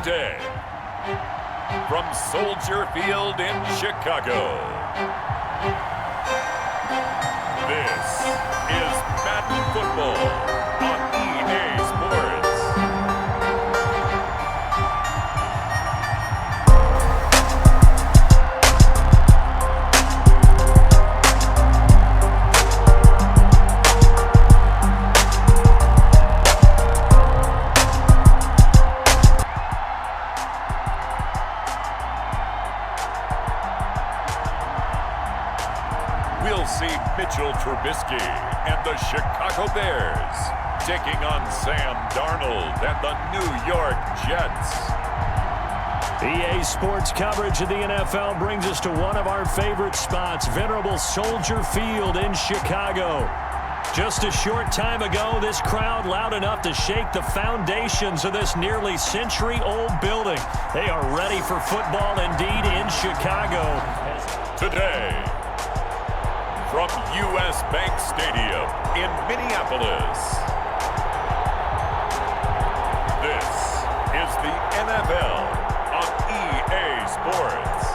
Today, from Soldier Field in Chicago, this is Madden Football on EA Sports. We'll see Mitchell Trubisky and the Chicago Bears taking on Sam Darnold and the New York Jets. EA Sports coverage of the NFL brings us to one of our favorite spots, venerable Soldier Field in Chicago. Just a short time ago, this crowd loud enough to shake the foundations of this nearly century-old building. They are ready for football indeed in Chicago. Today, from U.S. Bank Stadium in Minneapolis, this is the NFL on EA Sports.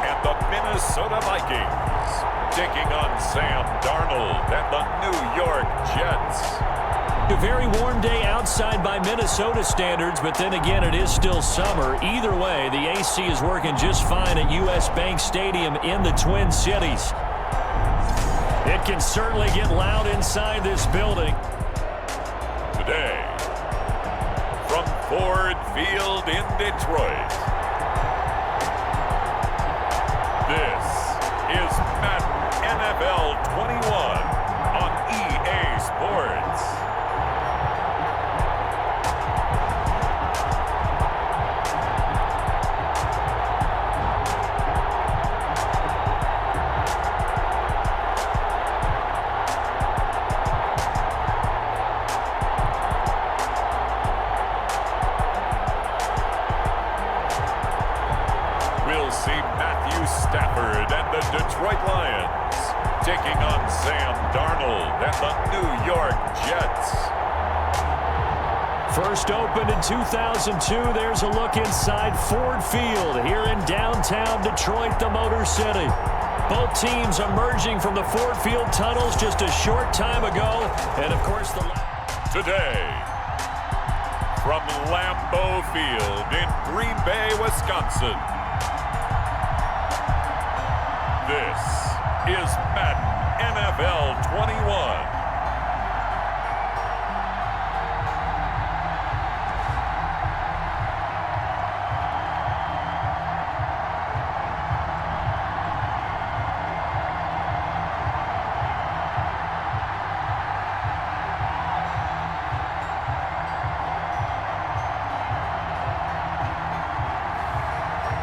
And the Minnesota Vikings taking on Sam Darnold and the New York Jets. A very warm day outside by Minnesota standards, but then again, it is still summer. Either way, the AC is working just fine at U.S. Bank Stadium in the Twin Cities. It can certainly get loud inside this building. Today, from Ford Field in Detroit, this is Madden NFL 21 on EA Sports. We'll see Stafford and the Detroit Lions taking on Sam Darnold and the New York Jets. First opened in 2002, there's a look inside Ford Field here in downtown Detroit, the Motor City. Both teams emerging from the Ford Field tunnels just a short time ago. And, of course, Today, from Lambeau Field in Green Bay, Wisconsin, this is Madden NFL 21.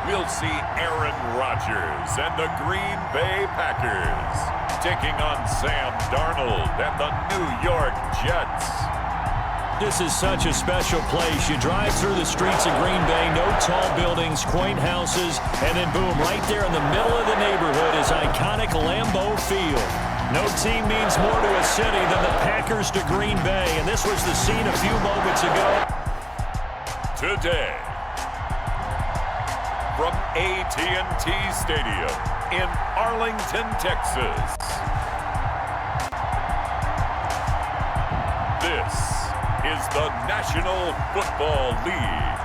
We'll see Aaron Rodgers and the Green Bay Packers taking on Sam Darnold and the New York Jets. This is such a special place. You drive through the streets of Green Bay, no tall buildings, quaint houses, and then boom, right there in the middle of the neighborhood is iconic Lambeau Field. No team means more to a city than the Packers to Green Bay, and this was the scene a few moments ago. Today, from AT&T Stadium in Arlington, Texas, this is the National Football League.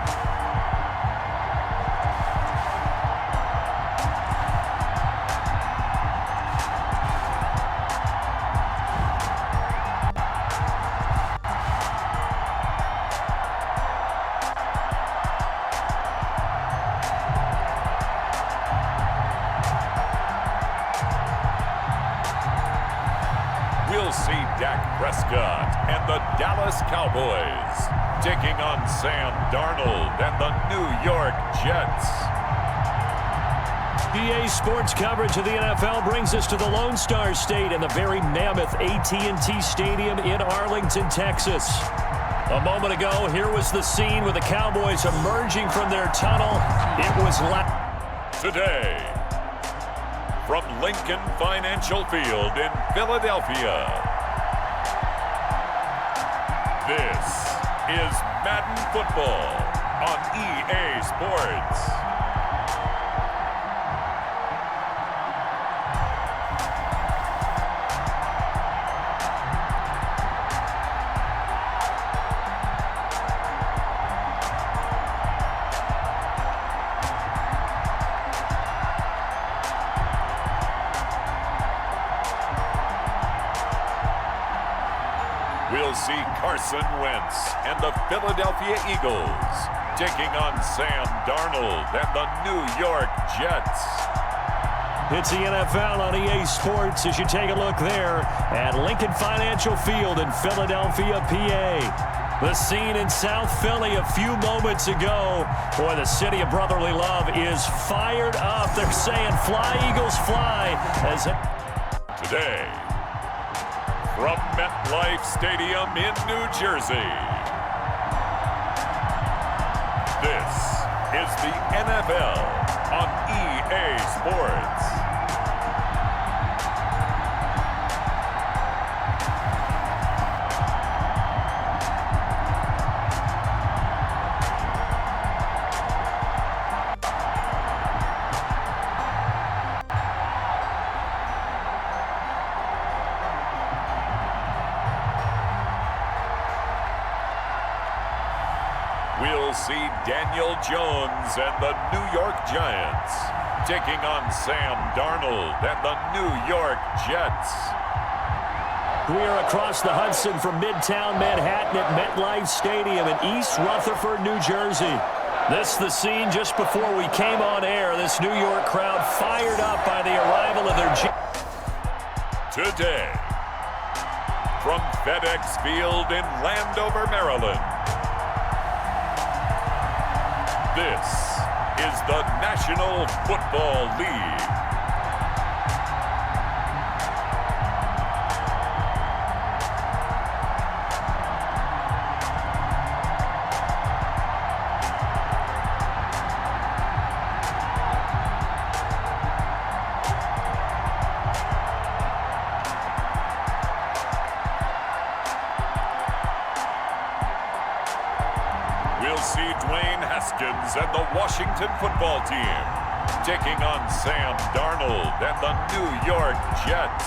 We'll see Dak Prescott and the Dallas Cowboys taking on Sam Darnold and the New York Jets. EA Sports coverage of the NFL brings us to the Lone Star State and the very mammoth AT&T Stadium in Arlington, Texas. A moment ago, here was the scene with the Cowboys emerging from their tunnel. It was today, from Lincoln Financial Field in Philadelphia, this is Madden Football on EA Sports. We'll see Carson Wentz and the Philadelphia Eagles taking on Sam Darnold and the New York Jets. It's the NFL on EA Sports as you take a look there at Lincoln Financial Field in Philadelphia, PA. The scene in South Philly a few moments ago. Boy, the city of brotherly love is fired up. They're saying, "Fly, Eagles, fly." Today, from MetLife Stadium in New Jersey, this is the NFL on EA Sports. We'll see Daniel Jones and the New York Giants taking on Sam Darnold and the New York Jets. We are across the Hudson from Midtown Manhattan at MetLife Stadium in East Rutherford, New Jersey. This the scene just before we came on air. This New York crowd fired up by the arrival of their Today, from FedEx Field in Landover, Maryland, this is the National Football League. We'll see Dwayne Haskins and the Washington football team taking on Sam Darnold and the New York Jets.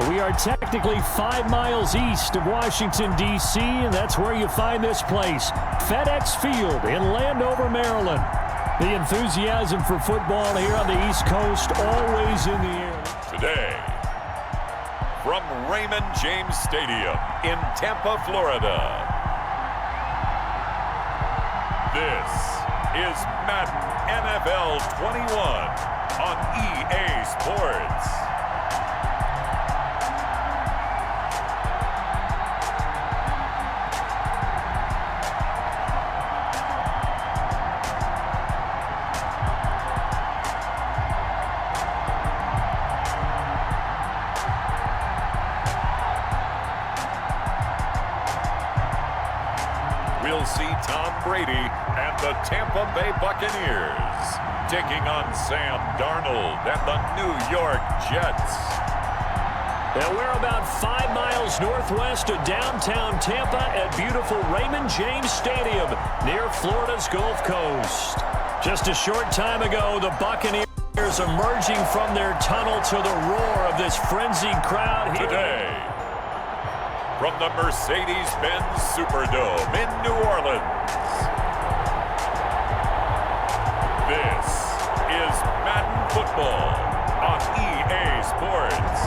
We are technically 5 miles east of Washington, D.C., and that's where you find this place, FedEx Field in Landover, Maryland. The enthusiasm for football here on the East Coast always in the air. Today, from Raymond James Stadium in Tampa, Florida, this is Madden NFL 21 on EA Sports. We'll see Tom Brady and the Tampa Bay Buccaneers taking on Sam Darnold and the New York Jets. And we're about 5 miles northwest of downtown Tampa at beautiful Raymond James Stadium near Florida's Gulf Coast. Just a short time ago, the Buccaneers emerging from their tunnel to the roar of this frenzied crowd here. Today, from the Mercedes-Benz Superdome in New Orleans, this is Madden Football on EA Sports.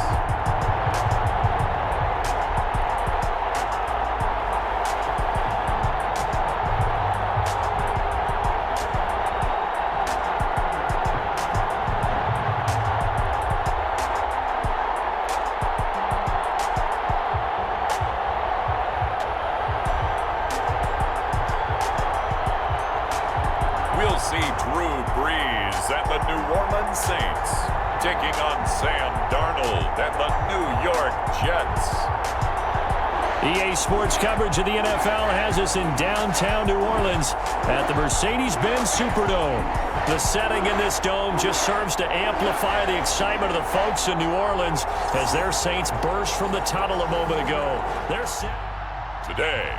We'll see Drew Brees and the New Orleans Saints taking on Sam Darnold and the New York Jets. EA Sports coverage of the NFL has us in downtown New Orleans at the Mercedes-Benz Superdome. The setting in this dome just serves to amplify the excitement of the folks in New Orleans as their Saints burst from the tunnel a moment ago. Today,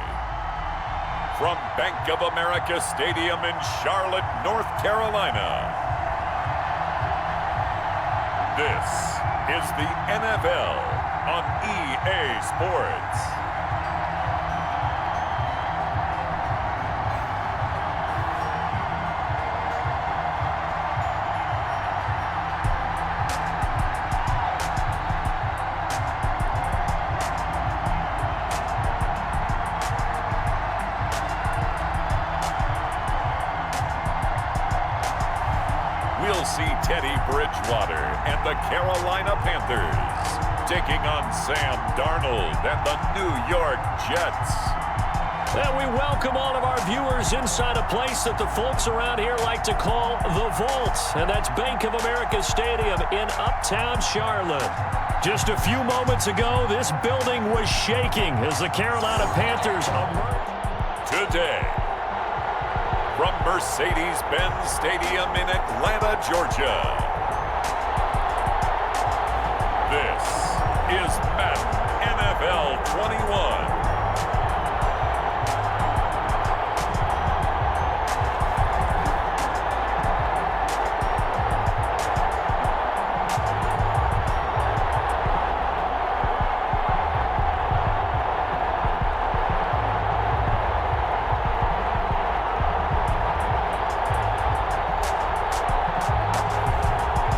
from Bank of America Stadium in Charlotte, North Carolina, this is the NFL on EA Sports. We'll see Teddy Bridgewater and the Carolina Panthers taking on Sam Darnold and the New York Jets. And we welcome all of our viewers inside a place that the folks around here like to call the Vault, and that's Bank of America Stadium in uptown Charlotte. Just a few moments ago, this building was shaking as the Carolina Panthers emerged. Today, from Mercedes-Benz Stadium in Atlanta, Georgia, this is Madden NFL 21.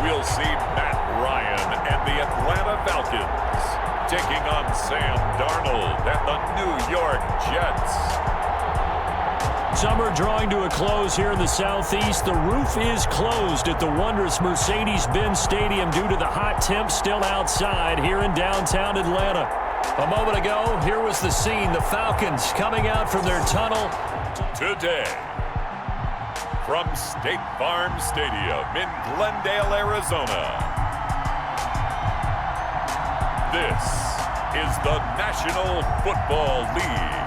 We'll see Matt Ryan and the Atlanta Falcons taking on Sam Darnold and the New York Jets. Summer drawing to a close here in the Southeast. The roof is closed at the wondrous Mercedes-Benz Stadium due to the hot temps still outside here in downtown Atlanta. A moment ago, here was the scene. The Falcons coming out from their tunnel. Today, from State Farm Stadium in Glendale, Arizona, this is the National Football League.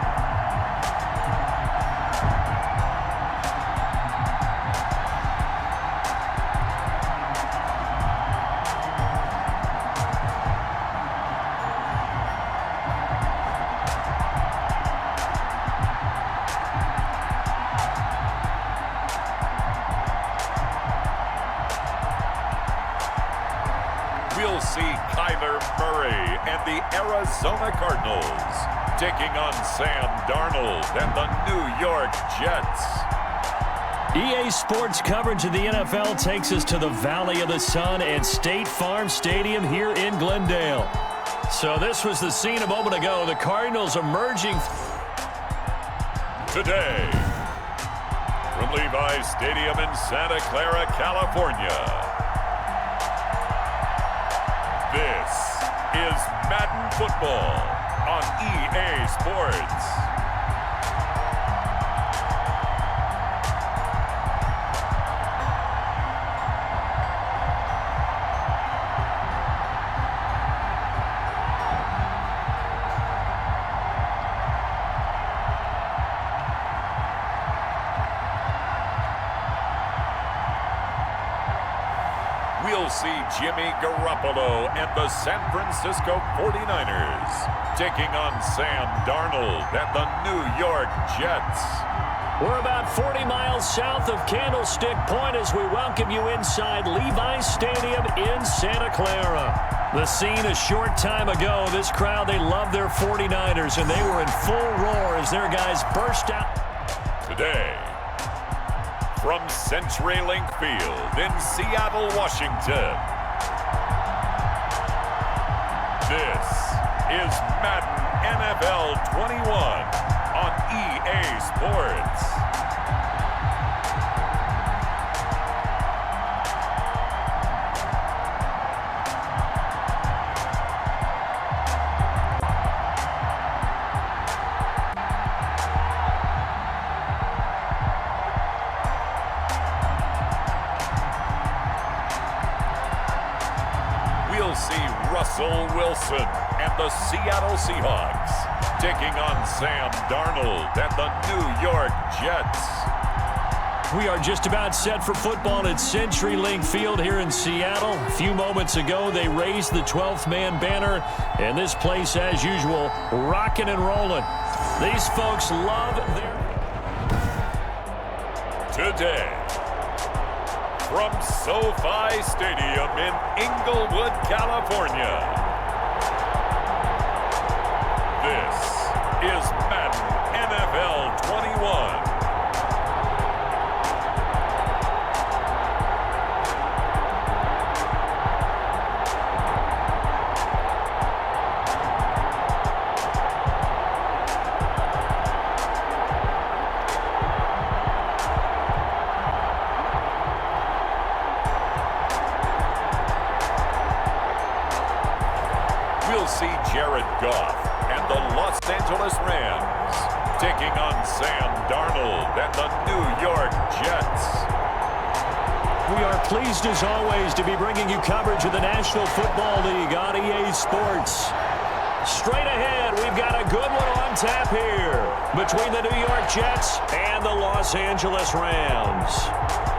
We'll see Kyler Murray and the Arizona Cardinals taking on Sam Darnold and the New York Jets. EA Sports coverage of the NFL takes us to the Valley of the Sun and State Farm Stadium here in Glendale. So this was the scene a moment ago. The Cardinals emerging. Today, from Levi's Stadium in Santa Clara, California, this is Madden Football on EA Sports. We'll see Jimmy Garoppolo and the San Francisco 49ers taking on Sam Darnold and the New York Jets. We're about 40 miles south of Candlestick Point as we welcome you inside Levi's Stadium in Santa Clara. The scene a short time ago, this crowd, they love their 49ers, and they were in full roar as their guys burst out. Today, from CenturyLink Field in Seattle, Washington, this is Madden NFL 21 on EA Sports. We'll see Russell Wilson and the Seattle Seahawks taking on Sam Darnold and the New York Jets. We are just about set for football at CenturyLink Field here in Seattle. A few moments ago, they raised the 12th man banner, and this place, as usual, rocking and rolling. These folks love their... Today, from SoFi Stadium in Inglewood, California, this is Madden NFL 21. We'll see Jared Goff and the Los Angeles Rams taking on Sam Darnold and the New York Jets. We are pleased, as always, to be bringing you coverage of the National Football League on EA Sports. Straight ahead, we've got a good one on tap here between the New York Jets and the Los Angeles Rams.